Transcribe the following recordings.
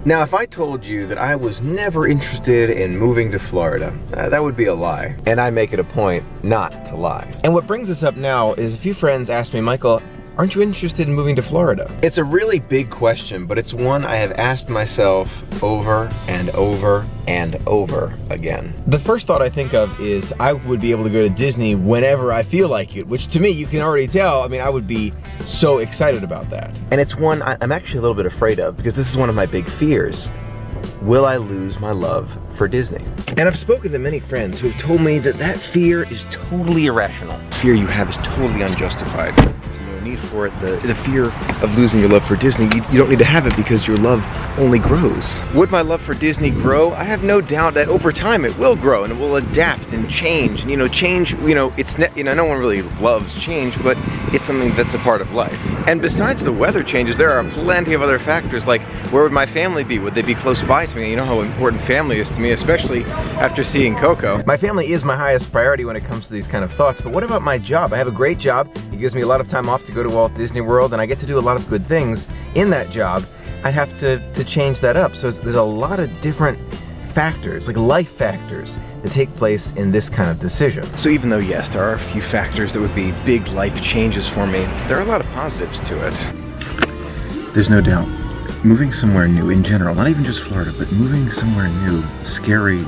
Now, if I told you that I was never interested in moving to Florida, that would be a lie. And I make it a point not to lie. And what brings this up now is a few friends asked me, Michael, aren't you interested in moving to Florida? It's a really big question, but it's one I have asked myself over and over and over again. The first thought I think of is I would be able to go to Disney whenever I feel like it, which to me, you can already tell, I mean, I would be so excited about that. And it's one I'm actually a little bit afraid of because this is one of my big fears. Will I lose my love for Disney? And I've spoken to many friends who have told me that that fear is totally irrational. The fear you have is totally unjustified. There's no need for it. The fear of losing your love for Disney, you don't need to have it because your love only grows. Would my love for Disney grow? I have no doubt that over time it will grow and it will adapt and change. And change, it's no one really loves change, but it's something that's a part of life. And besides the weather changes, there are plenty of other factors, like where would my family be? Would they be close by to me? You know how important family is to me, especially after seeing Coco. My family is my highest priority when it comes to these kind of thoughts, but what about my job? I have a great job. It gives me a lot of time off to go to Walt Disney World, and I get to do a lot of good things in that job. I'd have to change that up. So there's a lot of different factors, like life factors, that take place in this kind of decision. So even though, yes, there are a few factors that would be big life changes for me, there are a lot of positives to it. There's no doubt. Moving somewhere new in general, not even just Florida, but moving somewhere new, scary,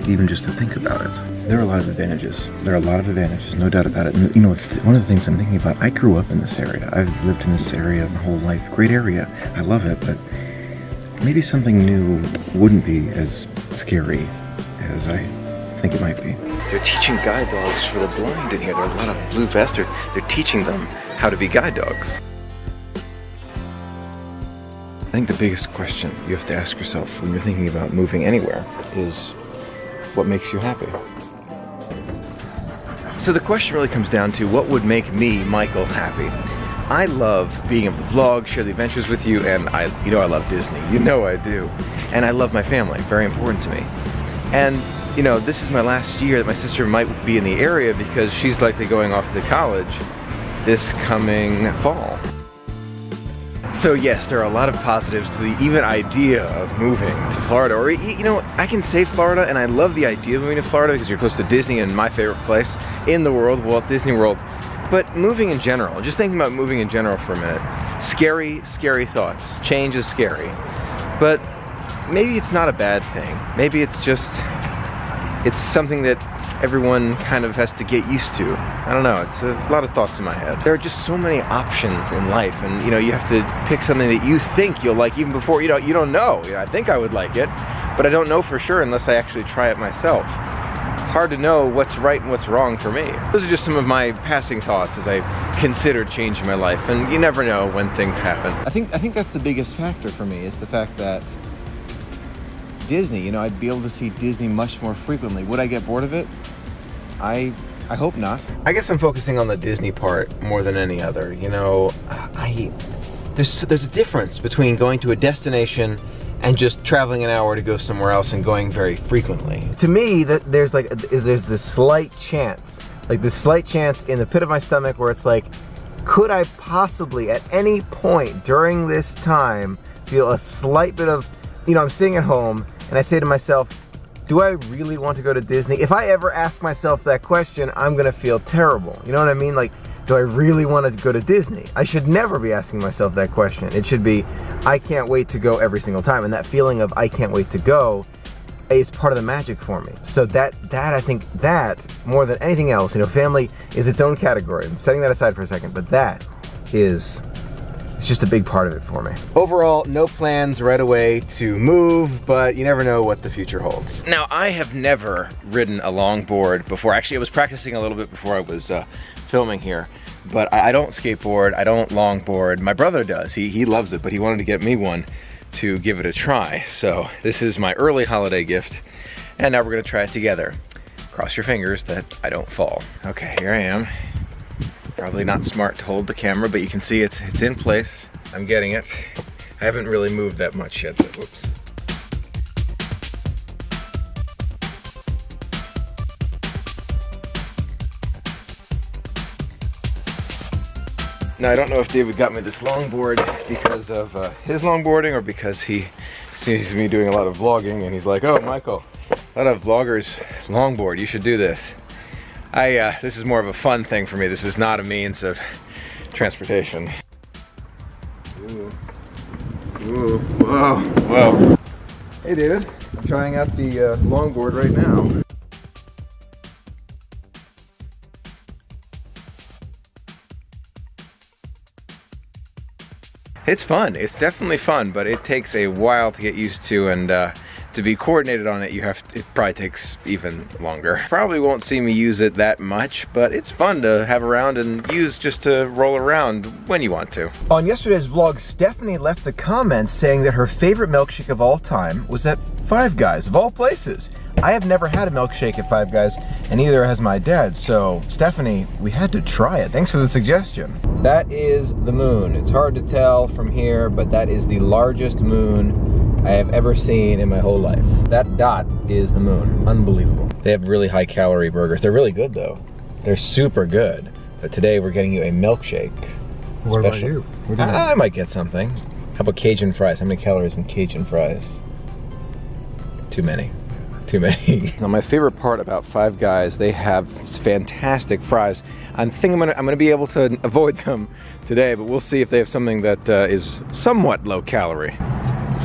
even just to think about it. There are a lot of advantages. There are a lot of advantages, no doubt about it. And, one of the things I'm thinking about, I grew up in this area. I've lived in this area my whole life. Great area. I love it, but maybe something new wouldn't be as scary as I think it might be. They're teaching guide dogs for the blind in here. There are a lot of blue vests. They're teaching them how to be guide dogs. I think the biggest question you have to ask yourself when you're thinking about moving anywhere is, what makes you happy? So the question really comes down to, what would make me, Michael, happy? I love being able to vlog, share the adventures with you, and I love Disney. You know I do. And I love my family, very important to me. And this is my last year that my sister might be in the area because she's likely going off to college this coming fall. So yes, there are a lot of positives to the even idea of moving to Florida. Or, I can say Florida, and I love the idea of moving to Florida because you're close to Disney and my favorite place in the world, Walt Disney World. But moving in general, just thinking about moving in general for a minute, scary thoughts. Change is scary. But maybe it's not a bad thing. Maybe it's something that everyone kind of has to get used to. I don't know, it's a lot of thoughts in my head. There are just so many options in life, and you have to pick something that you think you'll like even before, you don't know. I think I would like it, but I don't know for sure unless I actually try it myself. It's hard to know what's right and what's wrong for me. Those are just some of my passing thoughts as I consider changing my life, and you never know when things happen. I think that's the biggest factor for me, is the fact that Disney, I'd be able to see Disney much more frequently. Would I get bored of it? I hope not. I guess I'm focusing on the Disney part more than any other. There's a difference between going to a destination and just traveling an hour to go somewhere else and going very frequently. To me, there's this slight chance, in the pit of my stomach where it's like, could I possibly at any point during this time feel a slight bit of, I'm sitting at home and I say to myself, do I really want to go to Disney? If I ever ask myself that question, I'm gonna feel terrible. You know what I mean? Like, do I really want to go to Disney? I should never be asking myself that question. It should be, I can't wait to go every single time. And that feeling of I can't wait to go is part of the magic for me. So I think that, more than anything else, family is its own category. I'm setting that aside for a second, but it's just a big part of it for me. Overall, no plans right away to move, but you never know what the future holds. Now, I have never ridden a longboard before. Actually, I was practicing a little bit before I was filming here, but I don't skateboard, I don't longboard. My brother does, he loves it, but he wanted to get me one to give it a try. So this is my early holiday gift, and now we're gonna try it together. Cross your fingers that I don't fall. Okay, here I am. Probably not smart to hold the camera, but you can see it's in place. I'm getting it. I haven't really moved that much yet, but whoops. Now I don't know if David got me this longboard because of his longboarding or because he sees me doing a lot of vlogging and he's like, oh Michael, a lot of vloggers longboard, you should do this. This is more of a fun thing for me. This is not a means of transportation. Ooh. Ooh. Whoa. Whoa. Hey David, I'm trying out the longboard right now. It's fun. It's definitely fun, but it takes a while to get used to, and to be coordinated on it, it probably takes even longer. Probably won't see me use it that much, but it's fun to have around and use just to roll around when you want to. On yesterday's vlog, Stephanie left a comment saying that her favorite milkshake of all time was at Five Guys, of all places. I have never had a milkshake at Five Guys, and neither has my dad, so Stephanie, we had to try it. Thanks for the suggestion. That is the moon. It's hard to tell from here, but that is the largest moon I have ever seen in my whole life. That dot is the moon. Unbelievable. They have really high calorie burgers. They're really good though. They're super good. But today we're getting you a milkshake. What about you? What do you I might get something. How about Cajun fries? How many calories in Cajun fries? Too many. Too many. Now my favorite part about Five Guys, they have fantastic fries. I'm thinking I'm gonna be able to avoid them today, but we'll see if they have something that is somewhat low calorie.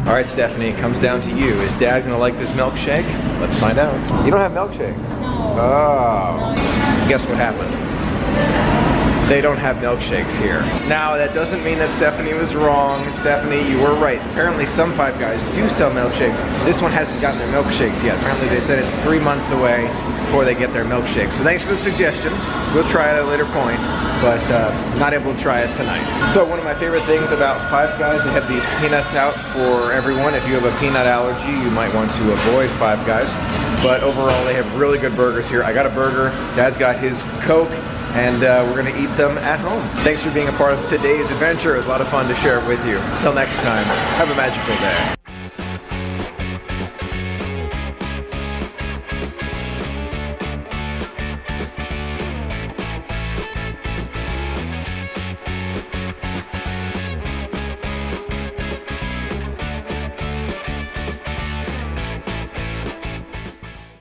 All right, Stephanie, it comes down to you. Is Dad gonna like this milkshake? Let's find out. You don't have milkshakes? No. Oh. No, guess what happened? They don't have milkshakes here. Now, that doesn't mean that Stephanie was wrong. Stephanie, you were right. Apparently some Five Guys do sell milkshakes. This one hasn't gotten their milkshakes yet. Apparently they said it's 3 months away before they get their milkshakes. So thanks for the suggestion. We'll try it at a later point, but not able to try it tonight. So one of my favorite things about Five Guys, they have these peanuts out for everyone. If you have a peanut allergy, you might want to avoid Five Guys. But overall, they have really good burgers here. I got a burger, Dad's got his Coke, and we're gonna eat them at home. Thanks for being a part of today's adventure. It was a lot of fun to share it with you. Until next time, have a magical day.